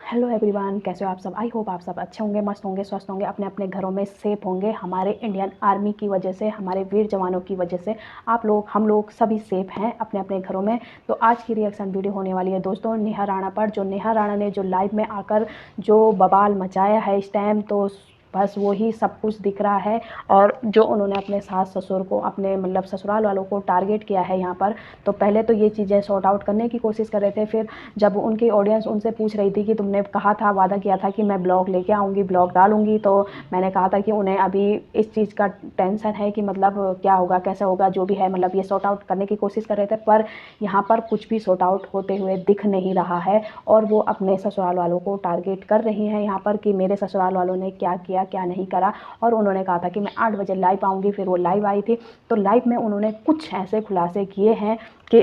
Hello everyone, कैसे हो आप सब। आई होप आप सब अच्छे होंगे, मस्त होंगे, स्वस्थ होंगे, अपने अपने घरों में सेफ होंगे। हमारे इंडियन आर्मी की वजह से, हमारे वीर जवानों की वजह से आप लोग, हम लोग सभी सेफ हैं अपने अपने घरों में। तो आज की रिएक्शन वीडियो होने वाली है दोस्तों नेहा राणा पर। जो नेहा राणा ने जो लाइव में आकर जो बवाल मचाया है इस टाइम, तो बस वही सब कुछ दिख रहा है। और जो उन्होंने अपने सास ससुर को, अपने मतलब ससुराल वालों को टारगेट किया है यहाँ पर। तो पहले तो ये चीज़ें सॉर्ट आउट करने की कोशिश कर रहे थे। फिर जब उनकी ऑडियंस उनसे पूछ रही थी कि तुमने कहा था, वादा किया था कि मैं ब्लॉग लेके आऊँगी, ब्लॉग डालूँगी, तो मैंने कहा था कि उन्हें अभी इस चीज़ का टेंशन है कि मतलब क्या होगा, कैसे होगा, जो भी है, मतलब ये सॉर्ट आउट करने की कोशिश कर रहे थे। पर यहाँ पर कुछ भी सॉर्ट आउट होते हुए दिख नहीं रहा है। और वो अपने ससुराल वालों को टारगेट कर रही हैं यहाँ पर कि मेरे ससुराल वालों ने क्या किया, क्या नहीं करा। और उन्होंने कहा था कि मैं 8 बजे लाइव आऊँगी। फिर वो लाइव आई थी, तो लाइव में उन्होंने कुछ ऐसे खुलासे किए हैं कि,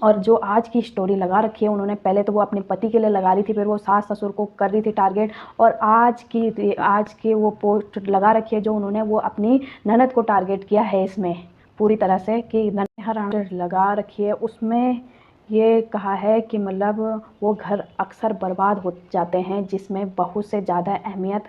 और जो आज की स्टोरी लगा रखी है उन्होंने, पहले तो वो अपने पति के लिए लगा रही थी, फिर वो सास ससुर को कर रही थी टारगेट। और आज की वो पोस्ट लगा रखी है जो उन्होंने, वो अपनी ननद को टारगेट किया है इसमें पूरी तरह से कि नेहा राणा लगा रखी है। उसमें ये कहा है कि मतलब वो घर अक्सर बर्बाद हो जाते हैं जिसमें बहुत से ज़्यादा अहमियत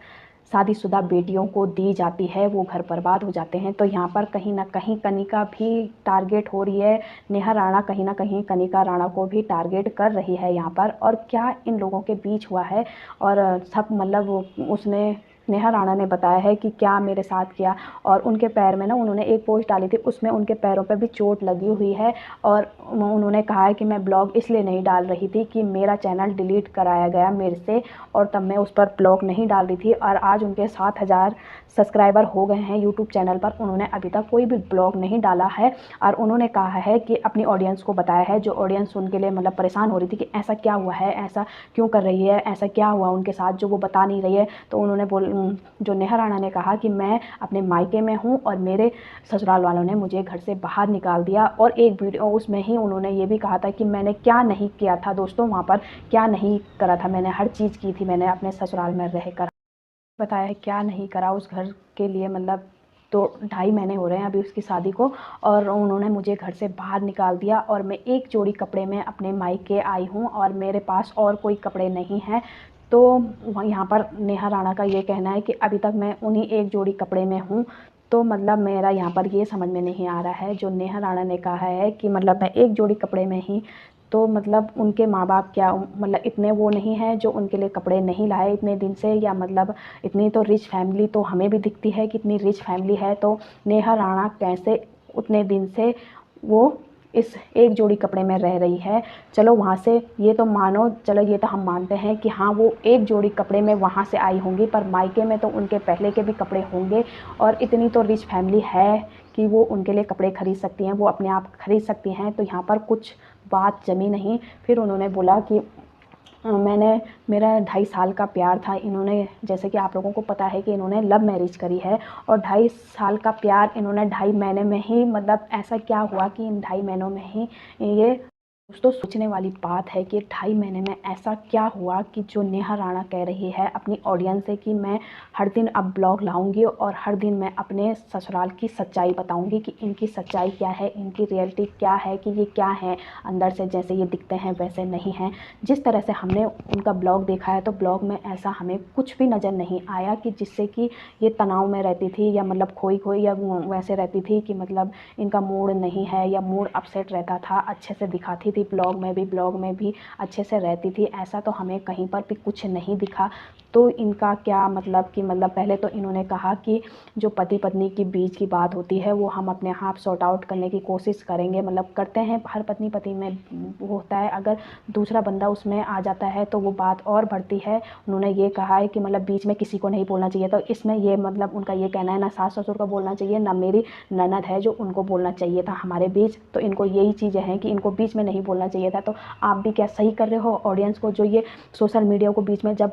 शादीशुदा बेटियों को दी जाती है, वो घर बर्बाद हो जाते हैं। तो यहाँ पर कहीं ना कहीं कनिका भी टारगेट हो रही है। नेहा राणा कहीं ना कहीं कनिका राणा को भी टारगेट कर रही है यहाँ पर। और क्या इन लोगों के बीच हुआ है, और सब मतलब उसने, नेहा राणा ने बताया है कि क्या मेरे साथ किया। और उनके पैर में ना, उन्होंने एक पोस्ट डाली थी, उसमें उनके पैरों पर भी चोट लगी हुई है। और उन्होंने कहा है कि मैं ब्लॉग इसलिए नहीं डाल रही थी कि मेरा चैनल डिलीट कराया गया मेरे से, और तब मैं उस पर ब्लॉग नहीं डाल रही थी। और आज उनके 7,000 सब्सक्राइबर हो गए हैं यूट्यूब चैनल पर। उन्होंने अभी तक कोई भी ब्लॉग नहीं डाला है। और उन्होंने कहा है कि अपनी ऑडियंस को बताया है, जो ऑडियंस उनके लिए मतलब परेशान हो रही थी कि ऐसा क्या हुआ है, ऐसा क्यों कर रही है, ऐसा क्या हुआ उनके साथ जो वो बता नहीं रही है। तो उन्होंने जो नेहा राणा ने कहा कि मैं अपने मायके में हूँ और मेरे ससुराल वालों ने मुझे घर से बाहर निकाल दिया। और एक वीडियो उसमें ही उन्होंने ये भी कहा था कि मैंने क्या नहीं किया था दोस्तों, वहाँ पर क्या नहीं करा था, मैंने हर चीज़ की थी, मैंने अपने ससुराल में रहकर बताया है क्या नहीं करा उस घर के लिए। मतलब तो 2.5 महीने हो रहे हैं अभी उसकी शादी को, और उन्होंने मुझे घर से बाहर निकाल दिया। और मैं एक जोड़ी कपड़े में अपने मायके आई हूँ और मेरे पास और कोई कपड़े नहीं हैं। तो यहाँ पर नेहा राणा का ये कहना है कि अभी तक मैं उन्हीं एक जोड़ी कपड़े में हूँ। तो मतलब मेरा यहाँ पर ये समझ में नहीं आ रहा है, जो नेहा राणा ने कहा है कि मतलब मैं एक जोड़ी कपड़े में ही, तो मतलब उनके माँ बाप क्या मतलब इतने वो नहीं है जो उनके लिए कपड़े नहीं लाए इतने दिन से, या मतलब इतनी तो रिच फैमिली तो हमें भी दिखती है कि इतनी रिच फैमिली है। तो नेहा राणा कैसे उतने दिन से वो इस एक जोड़ी कपड़े में रह रही है। चलो वहाँ से ये तो मानो, चलो ये तो हम मानते हैं कि हाँ वो एक जोड़ी कपड़े में वहाँ से आई होंगी, पर मायके में तो उनके पहले के भी कपड़े होंगे। और इतनी तो रिच फैमिली है कि वो उनके लिए कपड़े खरीद सकती हैं, वो अपने आप खरीद सकती हैं। तो यहाँ पर कुछ बात जमी नहीं। फिर उन्होंने बोला कि मैंने, मेरा 2.5 साल का प्यार था। इन्होंने, जैसे कि आप लोगों को पता है कि इन्होंने लव मैरिज करी है, और 2.5 साल का प्यार इन्होंने 2.5 महीने में ही, मतलब ऐसा क्या हुआ कि इन 2.5 महीनों में ही ये, दोस्तों सोचने वाली बात है कि 2.5 महीने में ऐसा क्या हुआ कि जो नेहा राणा कह रही है अपनी ऑडियंस से कि मैं हर दिन अब ब्लॉग लाऊंगी और हर दिन मैं अपने ससुराल की सच्चाई बताऊंगी कि इनकी सच्चाई क्या है, इनकी रियलिटी क्या है, कि ये क्या है अंदर से, जैसे ये दिखते हैं वैसे नहीं हैं। जिस तरह से हमने उनका ब्लॉग देखा है, तो ब्लॉग में ऐसा हमें कुछ भी नज़र नहीं आया कि जिससे कि ये तनाव में रहती थी, या मतलब खोई खोई या वैसे रहती थी कि मतलब इनका मूड नहीं है या मूड अपसेट रहता था। अच्छे से दिखाती थी ब्लॉग में भी अच्छे से रहती थी। ऐसा तो हमें कहीं पर भी कुछ नहीं दिखा। तो इनका क्या मतलब कि, मतलब पहले तो इन्होंने कहा कि जो पति पत्नी के बीच की बात होती है वो हम अपने आप सॉर्ट आउट करने की कोशिश करेंगे, मतलब करते हैं, हर पत्नी पति में वो होता है। अगर दूसरा बंदा उसमें आ जाता है तो वो बात और बढ़ती है। उन्होंने ये कहा है कि मतलब बीच में किसी को नहीं बोलना चाहिए। तो इसमें ये मतलब उनका ये कहना है, ना सास ससुर को बोलना चाहिए, ना मेरी ननद है जो उनको बोलना चाहिए था हमारे बीच। तो इनको यही चीज़ें हैं कि इनको बीच में नहीं बोलना चाहिए था। तो आप भी क्या सही कर रहे हो ऑडियंस को, जो ये सोशल मीडिया को बीच में, जब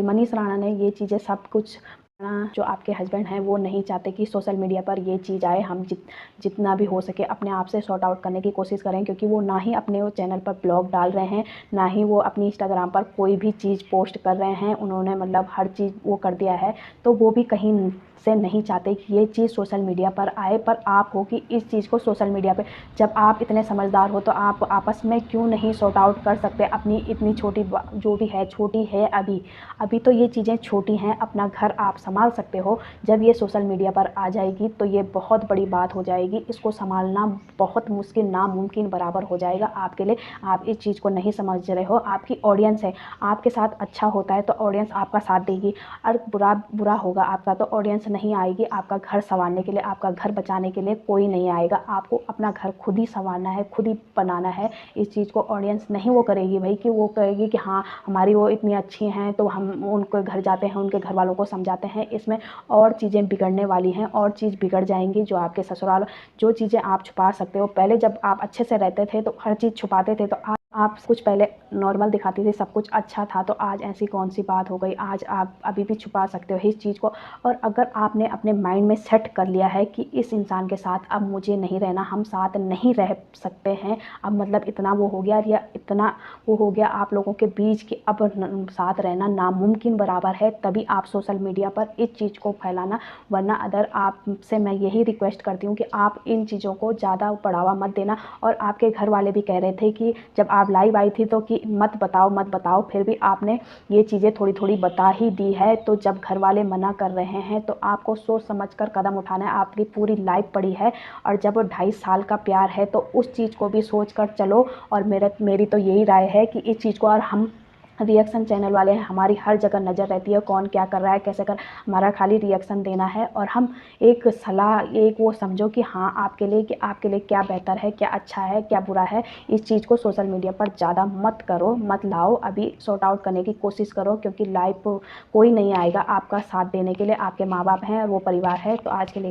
मनीष राणा ने ये चीज़ें सब कुछ, जो आपके हस्बैंड हैं वो नहीं चाहते कि सोशल मीडिया पर ये चीज़ आए। हम जितना भी हो सके अपने आप से सॉर्ट आउट करने की कोशिश करें, क्योंकि वो ना ही अपने वो चैनल पर ब्लॉग डाल रहे हैं, ना ही वो अपनी इंस्टाग्राम पर कोई भी चीज़ पोस्ट कर रहे हैं। उन्होंने मतलब हर चीज़ वो कर दिया है। तो वो भी कहीं से नहीं चाहते कि ये चीज़ सोशल मीडिया पर आए, पर आप हो कि इस चीज़ को सोशल मीडिया पे, जब आप इतने समझदार हो तो आप आपस में क्यों नहीं सॉर्ट आउट कर सकते अपनी इतनी छोटी जो भी है, छोटी है अभी अभी तो ये चीज़ें छोटी हैं, अपना घर आप संभाल सकते हो। जब ये सोशल मीडिया पर आ जाएगी तो ये बहुत बड़ी बात हो जाएगी, इसको संभालना बहुत मुश्किल, नामुमकिन बराबर हो जाएगा आपके लिए। आप इस चीज़ को नहीं समझ रहे हो। आपकी ऑडियंस है, आपके साथ अच्छा होता है तो ऑडियंस आपका साथ देगी, और बुरा बुरा होगा आपका तो ऑडियंस नहीं आएगी। आपका घर संवारने के लिए, आपका घर बचाने के लिए कोई नहीं आएगा। आपको अपना घर खुद ही संवारना है, खुद ही बनाना है। इस चीज़ को ऑडियंस नहीं वो करेगी भाई, कि वो कहेगी कि हाँ हमारी वो इतनी अच्छी हैं तो हम उनके घर जाते हैं, उनके घर वालों को समझाते हैं। इसमें और चीज़ें बिगड़ने वाली हैं, और चीज़ बिगड़ जाएंगी। जो आपके ससुराल, जो चीज़ें आप छुपा सकते हो, पहले जब आप अच्छे से रहते थे तो हर चीज़ छुपाते थे, तो आप कुछ पहले नॉर्मल दिखाती थी, सब कुछ अच्छा था, तो आज ऐसी कौन सी बात हो गई? आज आप अभी भी छुपा सकते हो इस चीज़ को। और अगर आपने अपने माइंड में सेट कर लिया है कि इस इंसान के साथ अब मुझे नहीं रहना, हम साथ नहीं रह सकते हैं, अब मतलब इतना वो हो गया, या इतना वो हो गया आप लोगों के बीच कि अब साथ रहना नामुमकिन बराबर है, तभी आप सोशल मीडिया पर इस चीज़ को फैलाना। वरना अदर आपसे मैं यही रिक्वेस्ट करती हूँ कि आप इन चीज़ों को ज़्यादा बढ़ावा मत देना। और आपके घर वाले भी कह रहे थे कि जब आप लाइव आई थी तो कि मत बताओ मत बताओ, फिर भी आपने ये चीज़ें थोड़ी थोड़ी बता ही दी है। तो जब घर वाले मना कर रहे हैं तो आपको सोच समझ कर कदम उठाना है। आपकी पूरी लाइफ पड़ी है, और जब 2.5 साल का प्यार है तो उस चीज़ को भी सोच कर चलो। और मेरी तो यही राय है कि इस चीज़ को, और हम रिएक्शन चैनल वाले हैं, हमारी हर जगह नज़र रहती है कौन क्या कर रहा है, कैसे कर, हमारा खाली रिएक्शन देना है। और हम एक सलाह, एक वो समझो कि हाँ आपके लिए, कि आपके लिए क्या बेहतर है, क्या अच्छा है, क्या बुरा है। इस चीज़ को सोशल मीडिया पर ज़्यादा मत करो, मत लाओ। अभी सॉर्ट आउट करने की कोशिश करो, क्योंकि लाइफ कोई नहीं आएगा आपका साथ देने के लिए। आपके माँ बाप हैं और वो परिवार है। तो आज के लिए